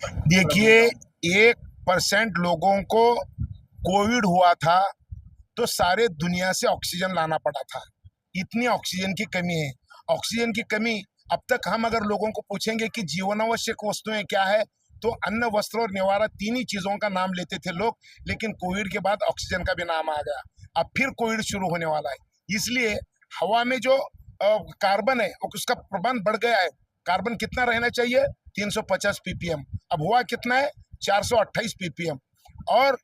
देखिए, 1% लोगों को कोविड हुआ था तो सारे दुनिया से ऑक्सीजन लाना पड़ा था। इतनी ऑक्सीजन की कमी है। ऑक्सीजन की कमी, अब तक हम अगर लोगों को पूछेंगे कि जीवनावश्यक वस्तुएं क्या है, तो अन्न, वस्त्र और निवारा, 3 ही चीजों का नाम लेते थे लोग। लेकिन कोविड के बाद ऑक्सीजन का भी नाम आ गया। अब फिर कोविड शुरू होने वाला है। इसलिए हवा में जो कार्बन है उसका प्रमाण बढ़ गया है। कार्बन कितना रहना चाहिए? 350 ppm। अब हुआ कितना है? 428 ppm। और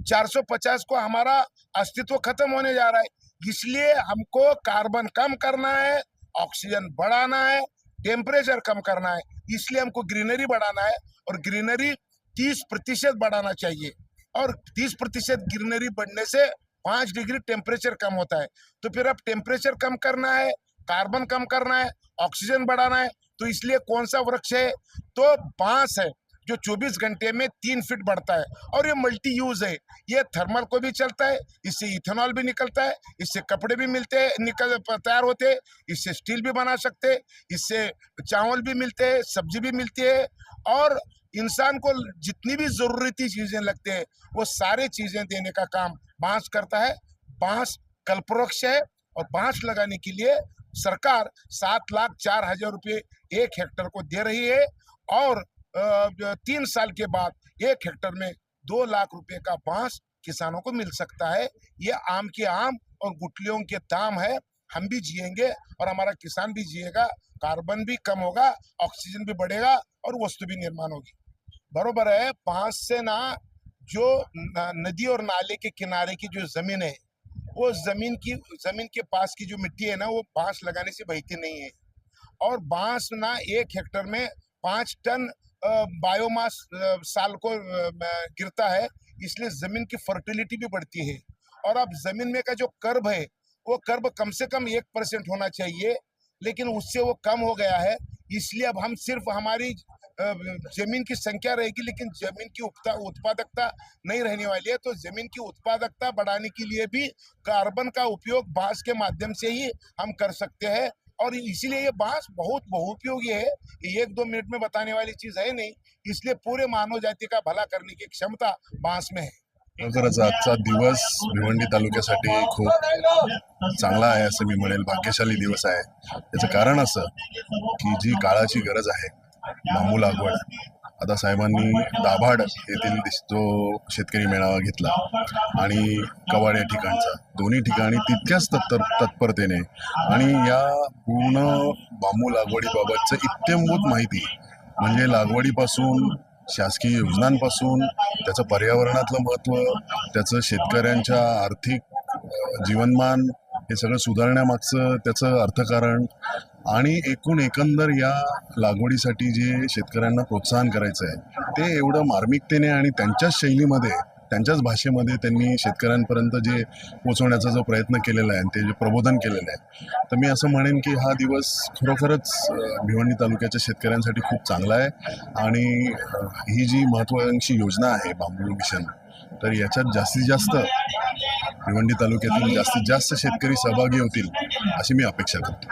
450 को हमारा अस्तित्व खत्म होने जा रहा है। इसलिए हमको कार्बन कम करना है, ऑक्सीजन बढ़ाना है, टेम्परेचर कम करना है। इसलिए हमको ग्रीनरी बढ़ाना है और ग्रीनरी 30% बढ़ाना चाहिए। और 30% ग्रीनरी बढ़ने से 5 डिग्री टेम्परेचर कम होता है। तो फिर अब टेम्परेचर कम करना है, कार्बन कम करना है, ऑक्सीजन बढ़ाना है, तो इसलिए कौन सा वृक्ष है? तो बांस है, जो 24 घंटे में 3 फीट बढ़ता है। और ये मल्टी यूज है। ये थर्मल को भी चलता है, इससे इथेनॉल भी निकलता है, इससे कपड़े भी मिलते हैं, तैयार होते हैं, इससे स्टील भी बना सकते हैं, इससे चावल भी मिलते हैं, सब्जी भी मिलती है। और इंसान को जितनी भी जरूरती चीजें लगते हैं, वो सारे चीजें देने का काम बांस करता है। बांस कल्पवृक्ष है और बांस लगाने के लिए सरकार 7,04,000 रुपये 1 हेक्टर को दे रही है। और 3 साल के बाद 1 हेक्टर में 2 लाख रुपए का बांस किसानों को मिल सकता है। ये आम के आम और गुठलियों के दाम है। हम भी जिएंगे और हमारा किसान भी जिएगा, कार्बन भी कम होगा, ऑक्सीजन भी बढ़ेगा और वस्तु भी निर्माण होगी। बरोबर है। बांस से ना, जो नदी और नाले के किनारे की जो जमीन है, वो जमीन के पास की जो मिट्टी है ना, वो बांस लगाने से बहती नहीं है। और बांस ना 1 हेक्टर में 5 टन बायोमास साल को गिरता है। इसलिए जमीन की फर्टिलिटी भी बढ़ती है। और अब जमीन में का जो कर्ब है, वो कर्ब कम से कम 1% होना चाहिए, लेकिन उससे वो कम हो गया है। इसलिए अब हम सिर्फ हमारी जमीन की संख्या रहेगी, लेकिन जमीन की उत्पादकता नहीं रहने वाली है। तो जमीन की उत्पादकता बढ़ाने के लिए भी कार्बन का उपयोग बांस के माध्यम से ही हम कर सकते हैं। और इसीलिए ये बांस बहुत बहुउपयोगी है। 1-2 मिनट में बताने वाली चीज है नहीं। इसलिए पूरे मानव जाति का भला करने की क्षमता बांस में है। खरोखरच आजचा दिवस भिवंडी तालुक्यासाठी खूप चांगला आहे असं मी म्हणेल. भाग्यशाली दिवस आहे. याचं कारण असं की जी काळाची गरज आहे, बांबू लागवड. आता साहेबांनी दाभाड येथील जो शेतकरी मेळावा घेतला आणि कवाड या ठिकाणचा, दोन्ही ठिकाणी तितक्याच तत्परतेने आणि या पूर्ण बांबू लागवडीबाबतचं इत्थंभूत माहिती, म्हणजे लागवडीपासून शासकीय योजनांपासून त्याचं पर्यावरणातलं महत्त्व, त्याचं शेतकऱ्यांच्या आर्थिक जीवनमान, हे सगळं सुधारण्यामागचं त्याचं अर्थकारण आणि एकंदर या लागवडीसाठी जे शेतकऱ्यांना प्रोत्साहन करायचं आहे, ते एवढं मार्मिकतेने आणि त्यांच्याच शैलीमध्ये, त्यांच्याच भाषेमध्ये त्यांनी शेतकऱ्यांपर्यंत जे पोहोचवण्याचा जो प्रयत्न केलेला आहे, ते जे प्रबोधन केलेलं आहे, तर मी असं म्हणेन की हा दिवस खरोखरच भिवंडी तालुक्याच्या शेतकऱ्यांसाठी खूप चांगला आहे. आणि ही जी महत्त्वाकांक्षी योजना आहे बांबू मिशन, तर याच्यात जास्तीत जास्त भिवंडी तालुक्यातील जास्तीत जास्त शेतकरी सहभागी होतील अशी मी अपेक्षा करतो.